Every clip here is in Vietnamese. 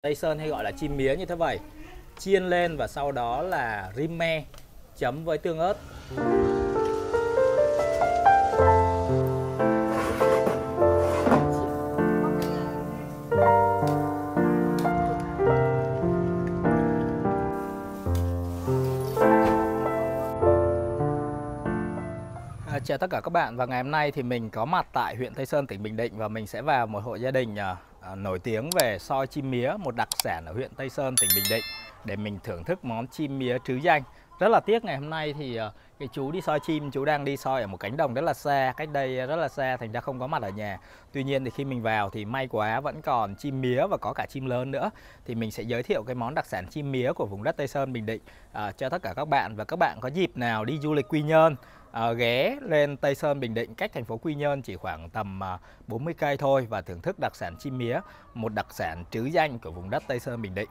Tây Sơn hay gọi là chim mía như thế vậy, chiên lên và sau đó là rim me chấm với tương ớt. Chào tất cả các bạn, và ngày hôm nay thì mình có mặt tại huyện Tây Sơn, tỉnh Bình Định, và mình sẽ vào một hộ gia đình nổi tiếng về xôi chim mía, một đặc sản ở huyện Tây Sơn, tỉnh Bình Định, để mình thưởng thức món chim mía trứ danh. Rất là tiếc ngày hôm nay thì cái chú đi soi chim, chú đang đi soi ở một cánh đồng rất là xa, cách đây rất là xa, thành ra không có mặt ở nhà. Tuy nhiên thì khi mình vào thì may quá vẫn còn chim mía và có cả chim lớn nữa. Thì mình sẽ giới thiệu cái món đặc sản chim mía của vùng đất Tây Sơn, Bình Định cho tất cả các bạn. Và các bạn có dịp nào đi du lịch Quy Nhơn, ghé lên Tây Sơn, Bình Định, cách thành phố Quy Nhơn chỉ khoảng tầm 40 cây thôi, và thưởng thức đặc sản chim mía, một đặc sản trứ danh của vùng đất Tây Sơn, Bình Định.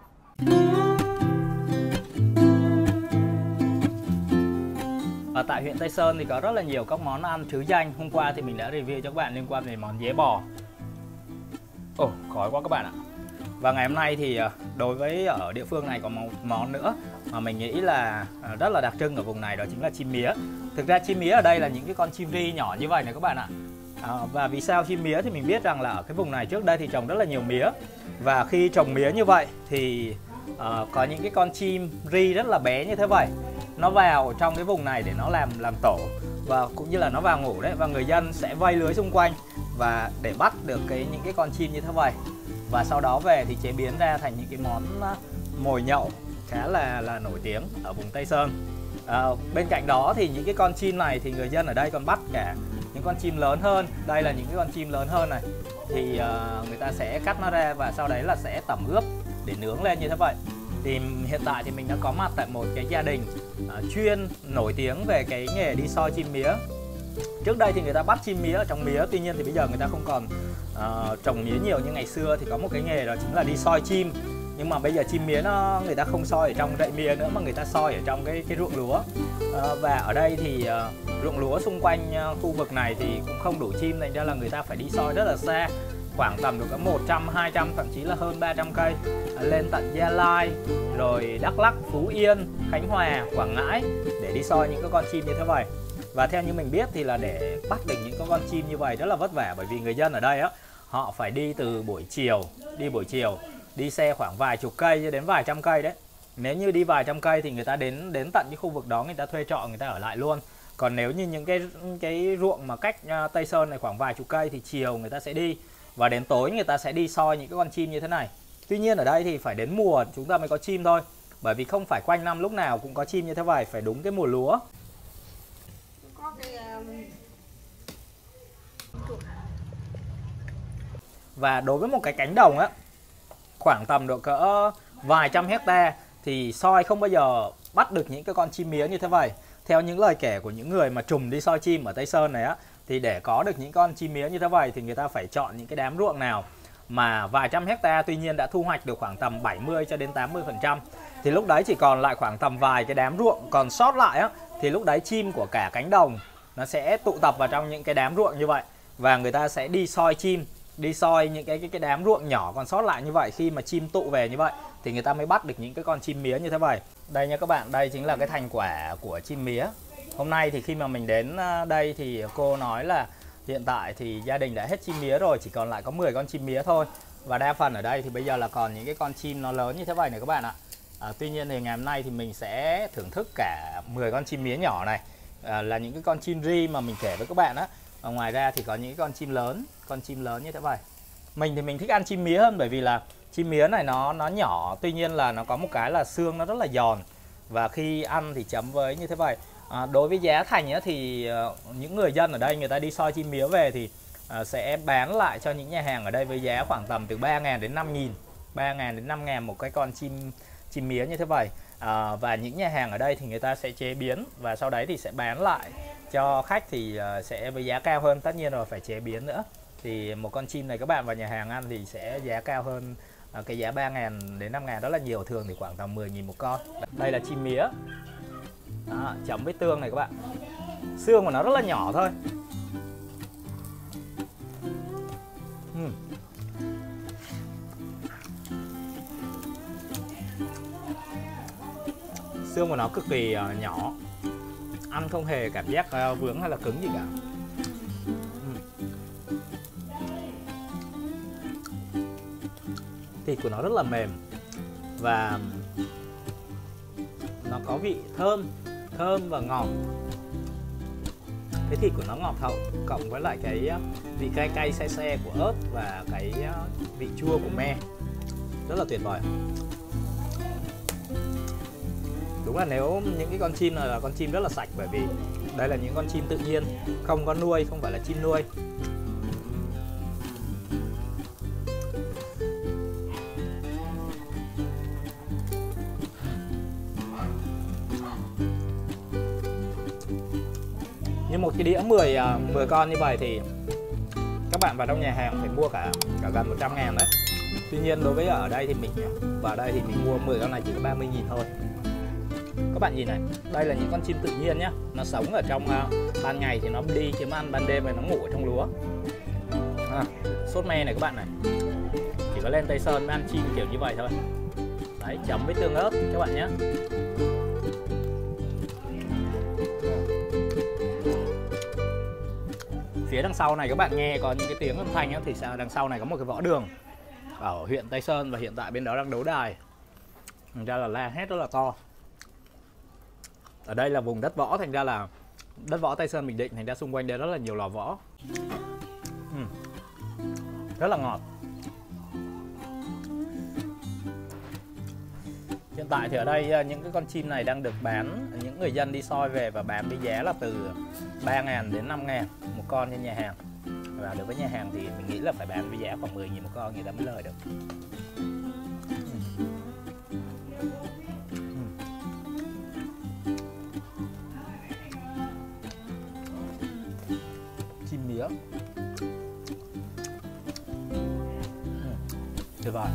Ở tại huyện Tây Sơn thì có rất là nhiều các món ăn trứ danh. Hôm qua thì mình đã review cho các bạn liên quan về món dế bò. Ồ, khói quá các bạn ạ. Và ngày hôm nay thì đối với ở địa phương này có một món nữa mà mình nghĩ là rất là đặc trưng ở vùng này, đó chính là chim mía. Thực ra chim mía ở đây là những cái con chim ri nhỏ như vậy này các bạn ạ. Và vì sao chim mía thì mình biết rằng là ở cái vùng này trước đây thì trồng rất là nhiều mía. Và khi trồng mía như vậy thì có những cái con chim ri rất là bé như thế vậy, nó vào trong cái vùng này để nó làm tổ, và cũng như là nó vào ngủ đấy, và người dân sẽ vây lưới xung quanh và để bắt được những cái con chim như thế vậy, và sau đó về thì chế biến ra thành những cái món mồi nhậu khá là nổi tiếng ở vùng Tây Sơn. Bên cạnh đó thì những cái con chim này thì người dân ở đây còn bắt cả những con chim lớn hơn. Đây là những cái con chim lớn hơn này, thì người ta sẽ cắt nó ra và sau đấy là sẽ tẩm ướp để nướng lên như thế vậy. Thì hiện tại thì mình đã có mặt tại một cái gia đình chuyên nổi tiếng về cái nghề đi soi chim mía. Trước đây thì người ta bắt chim mía ở trong mía, tuy nhiên thì bây giờ người ta không còn trồng mía nhiều như ngày xưa, thì có một cái nghề đó chính là đi soi chim. Nhưng mà bây giờ chim mía người ta không soi ở trong rẫy mía nữa, mà người ta soi ở trong cái ruộng lúa. Và ở đây thì ruộng lúa xung quanh khu vực này thì cũng không đủ chim, thành ra là người ta phải đi soi rất là xa, khoảng tầm được 100, 200, thậm chí là hơn 300 cây, lên tận Gia Lai, rồi Đắk Lắk, Phú Yên, Khánh Hòa, Quảng Ngãi để đi soi những cái con chim như thế vậy. Và theo như mình biết thì là để bắt được những con chim như vậy rất là vất vả, bởi vì người dân ở đây họ phải đi từ buổi chiều, đi xe khoảng vài chục cây cho đến vài trăm cây đấy. Nếu như đi vài trăm cây thì người ta đến tận cái khu vực đó, người ta thuê trọ, người ta ở lại luôn. Còn nếu như những cái ruộng mà cách Tây Sơn này khoảng vài chục cây thì chiều người ta sẽ đi, và đến tối người ta sẽ đi soi những cái con chim như thế này. Tuy nhiên ở đây thì phải đến mùa chúng ta mới có chim thôi, bởi vì không phải quanh năm lúc nào cũng có chim như thế vậy, phải đúng cái mùa lúa. Và đối với một cái cánh đồng khoảng tầm độ cỡ vài trăm hecta thì soi không bao giờ bắt được những cái con chim mía như thế vậy. Theo những lời kể của những người mà trùm đi soi chim ở Tây Sơn này thì để có được những con chim mía như thế vậy thì người ta phải chọn những cái đám ruộng nào mà vài trăm hecta, tuy nhiên đã thu hoạch được khoảng tầm 70 cho đến 80%. Thì lúc đấy chỉ còn lại khoảng tầm vài cái đám ruộng còn sót lại thì lúc đấy chim của cả cánh đồng nó sẽ tụ tập vào trong những cái đám ruộng như vậy, và người ta sẽ đi soi chim, đi soi những cái đám ruộng nhỏ còn sót lại như vậy. Khi mà chim tụ về như vậy thì người ta mới bắt được những cái con chim mía như thế vậy. Đây nha các bạn, đây chính là cái thành quả của chim mía. Hôm nay thì khi mà mình đến đây thì cô nói là hiện tại thì gia đình đã hết chim mía rồi, chỉ còn lại có 10 con chim mía thôi. Và đa phần ở đây thì bây giờ là còn những cái con chim nó lớn như thế vậy này các bạn ạ. Tuy nhiên thì ngày hôm nay thì mình sẽ thưởng thức cả 10 con chim mía nhỏ này, là những cái con chim ri mà mình kể với các bạn Và ngoài ra thì có những con chim lớn như thế vậy. Mình thì mình thích ăn chim mía hơn, bởi vì là chim mía này nó nhỏ, tuy nhiên là nó có một cái là xương nó rất là giòn, và khi ăn thì chấm với như thế vậy. Đối với giá thành thì những người dân ở đây người ta đi soi chim mía về thì sẽ bán lại cho những nhà hàng ở đây với giá khoảng tầm từ 3.000 đến 5.000, 3.000 đến 5.000 một cái con chim mía như thế vậy. Và những nhà hàng ở đây thì người ta sẽ chế biến và sau đấy thì sẽ bán lại cho khách thì sẽ với giá cao hơn, tất nhiên rồi phải chế biến nữa. Thì một con chim này các bạn vào nhà hàng ăn thì sẽ giá cao hơn cái giá 3.000 đến 5.000 rất là nhiều, thường thì khoảng tầm 10.000 một con. Đây là chim mía chấm với tương này các bạn. Xương của nó rất là nhỏ thôi. Xương của nó cực kỳ nhỏ, ăn không hề cảm giác vướng hay là cứng gì cả. Thịt của nó rất là mềm và nó có vị thơm và ngọt. Cái thịt của nó ngọt hậu cộng với lại cái vị cay cay se se của ớt và cái vị chua của me, rất là tuyệt vời. Đúng là nếu những cái con chim này là con chim rất là sạch, bởi vì đây là những con chim tự nhiên, không có nuôi, không phải là chim nuôi. Như một cái đĩa 10 con như vậy thì các bạn vào trong nhà hàng phải mua cả gần 100.000 đấy. Tuy nhiên đối với ở đây thì mình vào đây thì mình mua 10 con này chỉ có 30.000 thôi. Các bạn nhìn này, đây là những con chim tự nhiên nhé. Nó sống ở trong ban ngày thì nó đi kiếm ăn, ban đêm thì nó ngủ ở trong lúa. Sốt me này các bạn này, chỉ có lên Tây Sơn mới ăn chim kiểu như vậy thôi. Đấy, chấm với tương ớt các bạn nhé. Phía đằng sau này các bạn nghe có những cái tiếng âm thanh ấy, thì đằng sau này có một cái võ đường ở huyện Tây Sơn, và hiện tại bên đó đang đấu đài. Thành ra là la hét rất là to. Ở đây là vùng đất võ, thành ra là đất võ Tây Sơn Bình Định, thành ra xung quanh đây rất là nhiều lò võ. Rất là ngọt. Hiện tại thì ở đây những cái con chim này đang được bán, những người dân đi soi về và bán với giá là từ 3.000 đến 5.000 một con trên nhà hàng. Và đối với nhà hàng thì mình nghĩ là phải bán với giá khoảng 10.000 một con người ta mới lời được. Chim mía tuyệt vời.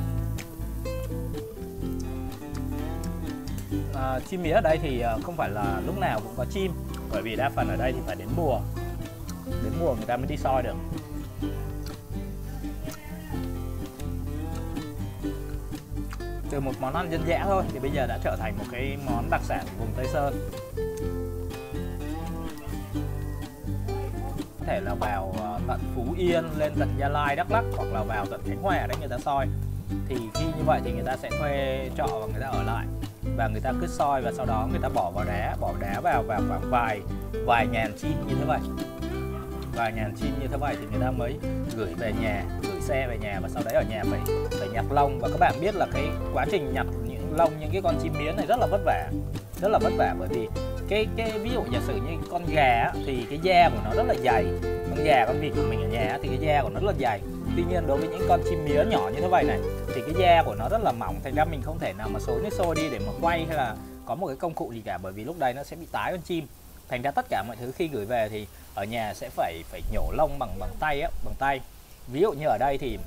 Chim mía ở đây thì không phải là lúc nào cũng có chim, bởi vì đa phần ở đây thì phải đến mùa người ta mới đi soi được. Từ một món ăn dân dã thôi thì bây giờ đã trở thành một cái món đặc sản của vùng Tây Sơn. Có thể là vào tận Phú Yên, lên tận Gia Lai, Đắk Lắk, hoặc là vào tận Khánh Hòa đấy người ta soi. Thì khi như vậy thì người ta sẽ thuê trọ và người ta ở lại, và người ta cứ soi và sau đó người ta bỏ đá vào và khoảng vài ngàn chim như thế vậy. Vài ngàn chim như thế vậy thì người ta mới gửi về nhà, gửi xe về nhà, và sau đấy ở nhà phải nhặt lông. Và các bạn biết là cái quá trình nhặt những lông những cái con chim miến này rất là vất vả, bởi vì cái ví dụ giả sử như con gà thì cái da của nó rất là dày, con gà con vịt của mình ở nhà thì cái da của nó rất là dày. Tuy nhiên đối với những con chim mía nhỏ như thế vậy này thì cái da của nó rất là mỏng, thành ra mình không thể nào mà xối nước sôi đi để mà quay hay là có một cái công cụ gì cả, bởi vì lúc đấy nó sẽ bị tái con chim. Thành ra tất cả mọi thứ khi gửi về thì ở nhà sẽ phải nhổ lông bằng tay. Ví dụ như ở đây thì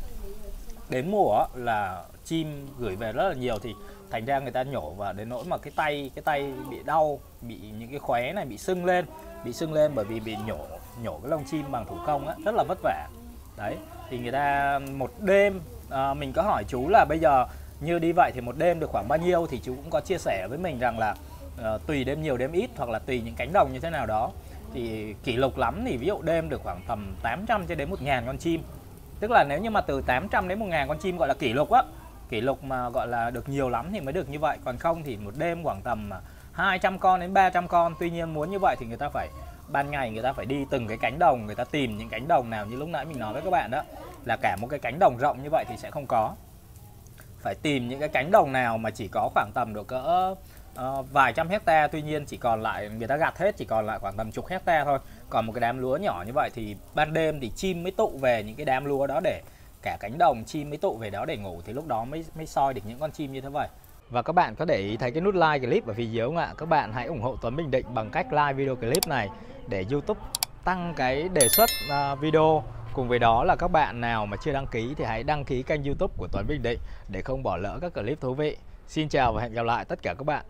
đến mùa là chim gửi về rất là nhiều, thì thành ra người ta nhổ và đến nỗi mà cái tay bị đau, bị những cái khóe này bị sưng lên bởi vì bị nhổ cái lông chim bằng thủ công á, rất là vất vả. Đấy, thì người ta một đêm mình có hỏi chú là bây giờ như đi vậy thì một đêm được khoảng bao nhiêu, thì chú cũng có chia sẻ với mình rằng là tùy đêm nhiều đêm ít, hoặc là tùy những cánh đồng như thế nào đó, thì kỷ lục lắm thì ví dụ đêm được khoảng tầm 800 cho đến 1.000 con chim. Tức là nếu như mà từ 800 đến 1.000 con chim gọi là kỷ lục á, kỷ lục mà gọi là được nhiều lắm thì mới được như vậy, còn không thì một đêm khoảng tầm 200 con đến 300 con. Tuy nhiên muốn như vậy thì người ta phải ban ngày người ta phải đi từng cái cánh đồng, người ta tìm những cánh đồng nào như lúc nãy mình nói với các bạn đó, là cả một cái cánh đồng rộng như vậy thì sẽ không có. Phải tìm những cái cánh đồng nào mà chỉ có khoảng tầm độ cỡ vài trăm hecta, tuy nhiên chỉ còn lại, người ta gặt hết chỉ còn lại khoảng tầm chục hecta thôi. Còn một cái đám lúa nhỏ như vậy thì ban đêm thì chim mới tụ về những cái đám lúa đó, để cả cánh đồng chim mới tụ về đó để ngủ, thì lúc đó mới soi được những con chim như thế vậy. Và các bạn có để ý thấy cái nút like clip ở phía dưới không ạ? Các bạn hãy ủng hộ Tuấn Bình Định bằng cách like video clip này để YouTube tăng cái đề xuất video. Cùng với đó là các bạn nào mà chưa đăng ký thì hãy đăng ký kênh YouTube của Tuấn Bình Định để không bỏ lỡ các clip thú vị. Xin chào và hẹn gặp lại tất cả các bạn.